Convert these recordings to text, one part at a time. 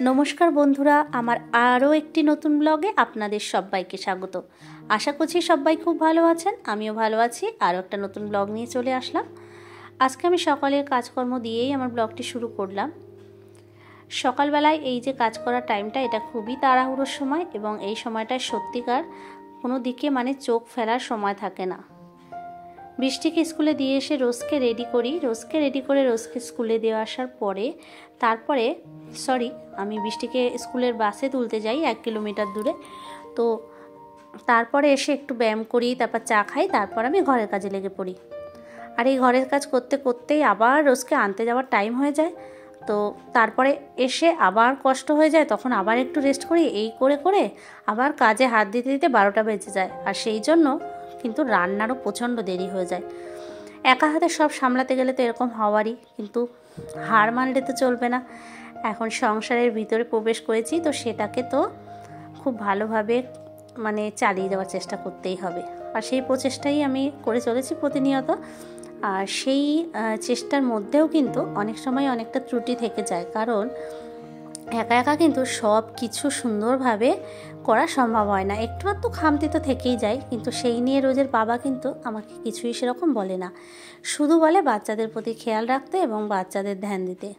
নমস্কার বন্ধুরা, আমার আরও একটি নতুন ব্লগে আপনাদের সবাইকে স্বাগত। আশা করছি সবাই খুব ভালো আছেন, আমিও ভালো আছি। আরও একটা নতুন ব্লগ নিয়ে চলে আসলাম। আজকে আমি সকালের কাজকর্ম দিয়েই আমার ব্লগটি শুরু করলাম। সকালবেলায় এই যে কাজ করার টাইমটা, এটা খুবই তাড়াহুড়োর সময় এবং এই সময়টায় সত্যিকার কোনো দিকে চোখ ফেলার সময় থাকে না। বৃষ্টিকে স্কুলে দিয়ে এসে রোজকে রেডি করে রোজকে স্কুলে দিয়ে আসার পরে আমি বৃষ্টিকে স্কুলের বাসে তুলতে যাই 1 কিলোমিটার দূরে। তো তারপরে এসে একটু ব্যায়াম করি, তারপর চা খাই, তারপর আমি ঘরের কাজে লেগে পড়ি। আর এই ঘরের কাজ করতে করতেই আবার রোজকে আনতে যাওয়ার টাইম হয়ে যায়। তো তারপরে এসে আবার কষ্ট হয়ে যায়, তখন আবার একটু রেস্ট করি, এই করে করে আবার কাজে হাত দিতে দিতে 12টা বেজে যায়। আর সেই জন্য কিন্তু রান্নারও প্রচণ্ড দেরি হয়ে যায়। একা হাতে সব সামলাতে গেলে তো এরকম হওয়ারই, কিন্তু হার মানলে তো চলবে না। এখন সংসারের ভিতরে প্রবেশ করেছি, তো সেটাকে তো খুব ভালোভাবে চালিয়ে যাওয়ার চেষ্টা করতেই হবে। আর সেই প্রচেষ্টাই আমি করে চলেছি প্রতিনিয়ত। আর সেই চেষ্টার মধ্যেও কিন্তু অনেক সময় অনেকটা ত্রুটি থেকে যায়, কারণ একা একা কিন্তু সব কিছু সুন্দরভাবে করা সম্ভব হয় না। একটু একটু খামতি তো থেকেই যায়, কিন্তু সেই নিয়ে রোজের বাবা কিন্তু আমাকে কিছুই সেরকম বলে না, শুধু বলে বাচ্চাদের প্রতি খেয়াল রাখতে এবং বাচ্চাদের ধ্যান দিতে।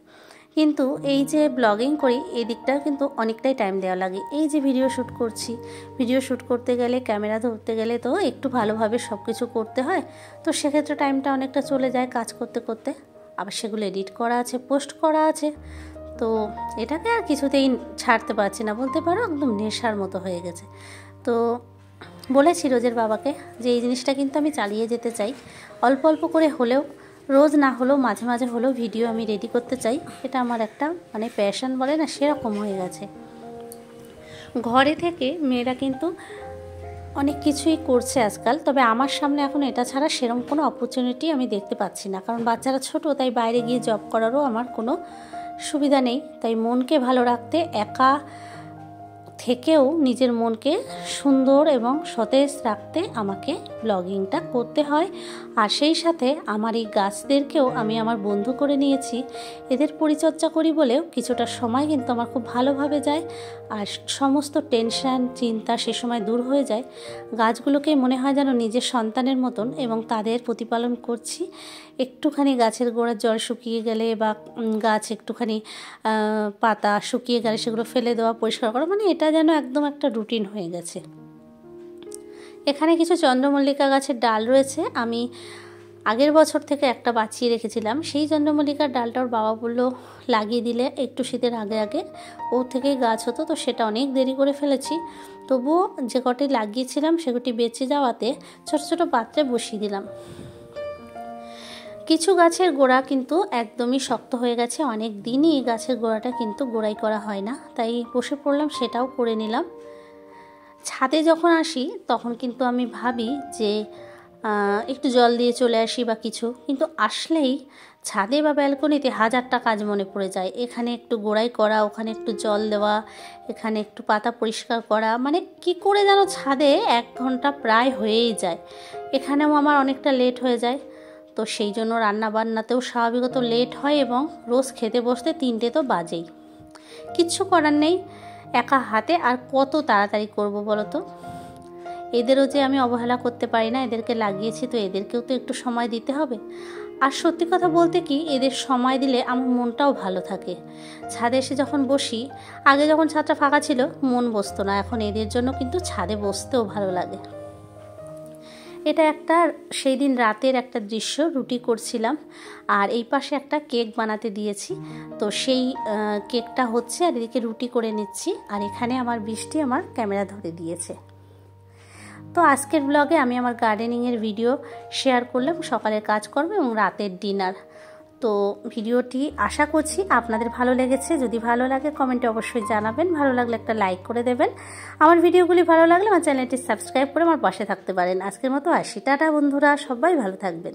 কিন্তু এই যে ব্লগিং করি, এই দিকটাও কিন্তু অনেকটাই টাইম দেওয়া লাগে। এই যে ভিডিও শ্যুট করতে গেলে, ক্যামেরা ধরতে গেলে তো একটু ভালোভাবে সব কিছু করতে হয়। তো সেক্ষেত্রে টাইমটা অনেকটা চলে যায় কাজ করতে করতে। আবার সেগুলো এডিট করা আছে, পোস্ট করা আছে। তো এটাকে আর কিছুতেই ছাড়তে পারছি না, বলতে পারো একদম নেশার মতো হয়ে গেছে। তো বলেছি রোজের বাবাকে যে এই জিনিসটা কিন্তু আমি চালিয়ে যেতে চাই, অল্প অল্প করে হলেও, রোজ না হলেও মাঝে মাঝে হলেও ভিডিও আমি রেডি করতে চাই। এটা আমার একটা প্যাশন বলে না, সেরকম হয়ে গেছে। ঘরে থেকে মেয়েরা কিন্তু অনেক কিছুই করছে আজকাল, তবে আমার সামনে এখন এটা ছাড়া সেরকম কোনো অপরচুনিটি আমি দেখতে পাচ্ছি না, কারণ বাচ্চারা ছোট, তাই বাইরে গিয়ে জব করারও আমার কোনো সুবিধা নেই। তাই মনকে ভালো রাখতে, একা থেকেও নিজের মনকে সুন্দর এবং সতেজ রাখতে আমাকে ব্লগিংটা করতে হয়। আর সেই সাথে আমার এই গাছদেরকেও আমি আমার বন্ধু করে নিয়েছি। এদের পরিচর্যা করি বলেও কিছুটা সময় কিন্তু আমার খুব ভালোভাবে যায়, আর সমস্ত টেনশন চিন্তা সে সময় দূর হয়ে যায়। গাছগুলোকে মনে হয় যেন নিজের সন্তানের মতন, এবং তাদের প্রতিপালন করছি। একটুখানি গাছের গোড়ার জল শুকিয়ে গেলে বা গাছ একটুখানি পাতা শুকিয়ে গেলে সেগুলো ফেলে দেওয়া, পরিষ্কার করা, এটা যেন একদম একটা রুটিন হয়ে গেছে। এখানে কিছু চন্দ্রমল্লিকা গাছের ডাল রয়েছে, আমি আগের বছর থেকে একটা বাঁচিয়ে রেখেছিলাম। সেই চন্দ্রমল্লিকার ডালটা ওর বাবা বললো লাগিয়ে দিলে একটু শীতের আগে আগে ওর থেকেই গাছ হতো, তো সেটা অনেক দেরি করে ফেলেছি। তবুও যে কটি লাগিয়েছিলাম সেগুটি বেঁচে যাওয়াতে ছোট ছোট পাত্রে বসিয়ে দিলাম। কিছু গাছের গোড়া কিন্তু একদমই শক্ত হয়ে গেছে, অনেক দিনই গাছের গোড়াটা কিন্তু গোড়াই করা হয় না, তাই বসে পড়লাম, সেটাও করে নিলাম। ছাদে যখন আসি তখন কিন্তু আমি ভাবি যে একটু জল দিয়ে চলে আসি বা কিছু, কিন্তু আসলেই ছাদে বা ব্যালকনিতে হাজারটা কাজ মনে পড়ে যায়। এখানে একটু গোড়াই করা, ওখানে একটু জল দেওয়া, এখানে একটু পাতা পরিষ্কার করা, কি করে যেন ছাদে 1 ঘন্টা প্রায় হয়েই যায়। এখানেও আমার অনেকটা লেট হয়ে যায়। তো সেই জন্য রান্না বান্নাতেও স্বাভাবিকত লেট হয়, এবং রোজ খেতে বসতে 3টে তো বাজেই। কিচ্ছু করার নেই, একা হাতে আর কত তাড়াতাড়ি করব বলো তো। এদেরও যে আমি অবহেলা করতে পারি না, এদেরকে লাগিয়েছি তো এদেরকেও তো একটু সময় দিতে হবে। আর সত্যি কথা বলতে কি, এদের সময় দিলে আমার মনটাও ভালো থাকে। ছাদে এসে যখন বসি, আগে যখন ছাদটা ফাঁকা ছিল মন বসতো না, এখন এদের জন্য কিন্তু ছাদে বসতেও ভালো লাগে। এটা একটা সেই দিন রাতের একটা দৃশ্য, রুটি করছিলাম আর এই পাশে একটা কেক বানাতে দিয়েছি। তো সেই কেকটা হচ্ছে আর এদিকে রুটি করে নিচ্ছি, আর এখানে আমার বৃষ্টি আমার ক্যামেরা ধরে দিয়েছে। তো আজকের ব্লগে আমি আমার গার্ডেনিংয়ের ভিডিও শেয়ার করলাম, সকালের কাজকর্ম এবং রাতের ডিনার। তো ভিডিওটি আশা করছি আপনাদের ভালো লেগেছে। যদি ভালো লাগে কমেন্টে অবশ্যই জানাবেন, ভালো লাগলে একটা লাইক করে দেবেন। আমার ভিডিওগুলি ভালো লাগলে আমার চ্যানেলটি সাবস্ক্রাইব করে আমার পাশে থাকতে পারেন। আজকের মতো আসি, টাটা বন্ধুরা, সবাই ভালো থাকবেন।